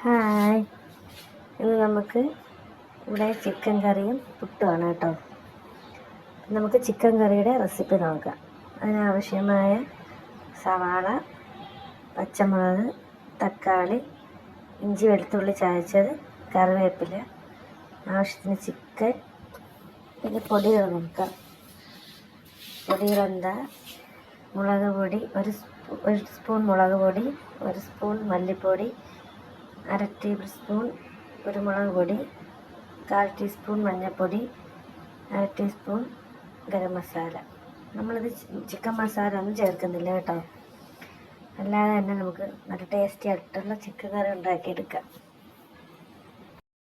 Hi, ഇന്ന് നമുക്ക് ഇവിടെ ചിക്കൻ കറിയും പുട്ടുമാണ് കേട്ടോ. നമുക്ക് ചിക്കൻ കറിയുടെ റെസിപ്പി നോക്കാം. അതിനാവശ്യമായ സവാള, പച്ചമുളക്, തക്കാളി, ഇഞ്ചി വെളുത്തുള്ളി ചതച്ചത്, കറിവേപ്പില, ആവശ്യത്തിന് ചിക്കൻ. പിന്നെ പൊടികൾ നോക്കാം. പൊടികളെന്താ? മുളക് പൊടി, ഒരു സ്പൂൺ മുളക് പൊടി, ഒരു സ്പൂൺ മല്ലിപ്പൊടി, 1/2 ടേബിൾ സ്പൂൺ കുരുമുളക് പൊടി, 1/4 ടീസ്പൂൺ മഞ്ഞൾപ്പൊടി, 1/2 ടീസ്പൂൺ ഗരം മസാല. നമ്മളിത് ചിക്കൻ മസാല ഒന്നും ചേർക്കുന്നില്ല കേട്ടോ. അല്ലാതെ തന്നെ നമുക്ക് നല്ല ടേസ്റ്റി ആയിട്ടുള്ള ചിക്കൻ കറി ഉണ്ടാക്കിയെടുക്കാം.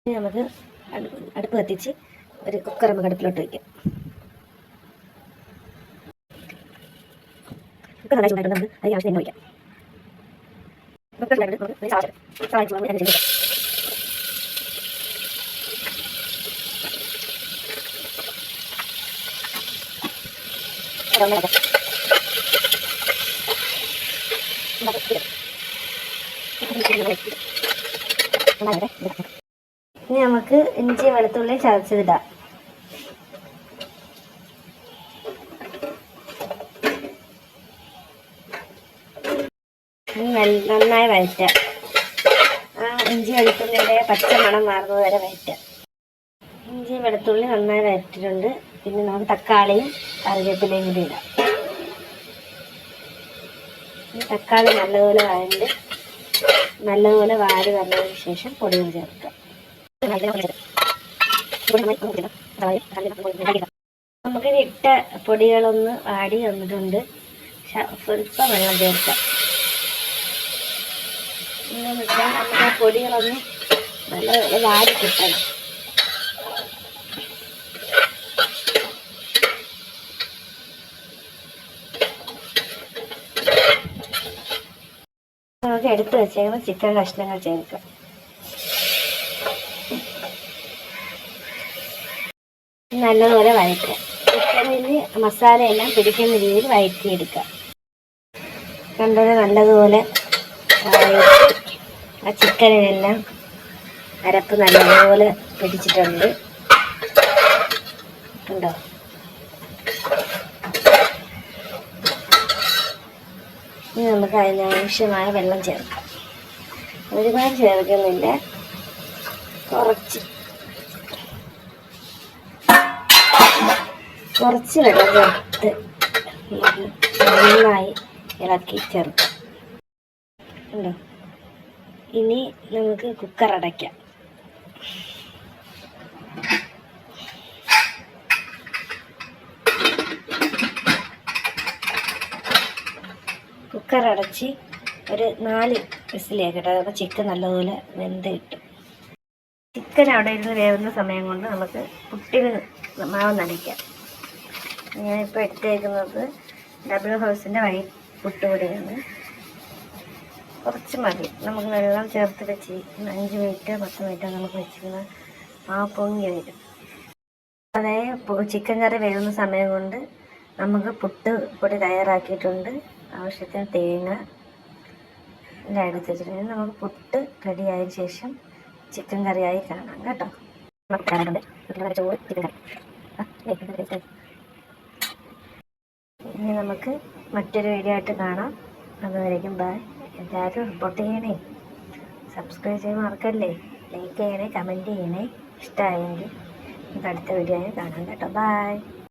നമുക്ക് അടുപ്പ് കത്തിച്ച് ഒരു കുക്കർ നമുക്ക് അടുപ്പിലോട്ട് വയ്ക്കാം. കുക്കർ നന്നായി ചൂടായിട്ട് നമുക്ക് അതിന് ആവശ്യം എണ്ണ വയ്ക്കാം. കുക്കർ ചൂടായിട്ട് നമുക്ക് സവാള ചൂടാകുമ്പോൾ ഞാൻ ചെയ്ത് ഇനി നമുക്ക് ഇഞ്ചി വെളുത്തുള്ളി ചതച്ചതിടാം. നന്നായി വഴറ്റാം. ഇഞ്ചി വെളുത്തുള്ളിയുടെ പച്ച മണം മാറുന്നത് വരെ വഴറ്റാം. ഇഞ്ചി വെളുത്തുള്ളി നന്നായി വഴറ്റിട്ടുണ്ട്. പിന്നെ നമുക്ക് തക്കാളിയും കറിവേപ്പിലയും കൂടി ഇടാം. തക്കാളി നല്ലതുപോലെ വാടി വന്നതിന് ശേഷം പൊടികൾ ചേർക്കാം. നമുക്ക് ഇട്ട പൊടികളൊന്ന് വാടി വന്നിട്ടുണ്ട്. സ്വല്പം വെള്ളം ചേർക്കാം. നമുക്ക് ആ പൊടികളൊന്ന് നല്ലപോലെ വാടി കിട്ടണം. നമുക്ക് എടുത്ത് വെച്ചേക്കുന്ന ചിക്കൻ കഷ്ണങ്ങൾ ചേർക്കാം. നല്ലതുപോലെ വഴറ്റാം. ചിക്കനിൽ മസാലയെല്ലാം പിടിക്കുന്ന രീതിയിൽ വഴറ്റിയെടുക്കാം. കണ്ടത് നല്ലതുപോലെ ആ ചിക്കനിലെല്ലാം അരപ്പ് നല്ലതുപോലെ പിടിച്ചിട്ടുണ്ട്. ഉണ്ടോ? ഇനി നമുക്ക് അതിനാവശ്യമായ വെള്ളം ചേർക്കാം. ഒരുപാട് ചേർക്കുന്നില്ല, കുറച്ച് വെള്ളം ചേർത്ത് നന്നായി ഇളക്കി ചേർക്കാം. ഉണ്ടോ? ഇനി നമുക്ക് കുക്കർ അടയ്ക്കാം. കുക്കർ അടച്ച് ഒരു 4 വിസിലേക്കട്ടെ. അപ്പോൾ ചിക്കൻ നല്ലതുപോലെ വെന്ത് കിട്ടും. ചിക്കൻ അവിടെ ഇരുന്ന് വേവുന്ന സമയം കൊണ്ട് നമുക്ക് പുട്ടിന് മാവ് നനയ്ക്കാം. ഞാനിപ്പോൾ എടുത്തേക്കുന്നത് ഡബിൾ ഹൗസിൻ്റെ വൈറ്റ് പുട്ടുപൊടിയാണ്. കുറച്ച് മതി. നമുക്ക് വെള്ളം ചേർത്ത് വെച്ച് 5 മിനിറ്റ് 10 മിനിറ്റ് നമുക്ക് വെച്ചിരുന്ന ആ പൊങ്ങി വരും. അതേ ചിക്കൻ കറി വേവുന്ന സമയം കൊണ്ട് നമുക്ക് പുട്ട് പൊടി തയ്യാറാക്കിയിട്ടുണ്ട്. ആവശ്യത്തിന് തേങ്ങ എല്ലാം എടുത്ത് വെച്ചിട്ടുണ്ട്. നമുക്ക് പുട്ട് റെഡിയായതിനു ശേഷം ചിക്കൻ കറിയായി കാണാം കേട്ടോ. ഇനി നമുക്ക് മറ്റൊരു വീഡിയോ ആയിട്ട് കാണാം. അതുവരേക്കും ബൈ. എല്ലാവരും സപ്പോർട്ട് ചെയ്യണേ, സബ്സ്ക്രൈബ് ചെയ്യാൻ മറക്കല്ലേ, ലൈക്ക് ചെയ്യണേ, കമൻറ്റ് ചെയ്യണേ. ഇഷ്ടമായെങ്കിൽ നമുക്ക് അടുത്ത വീഡിയോ കാണാം കേട്ടോ. ബൈ.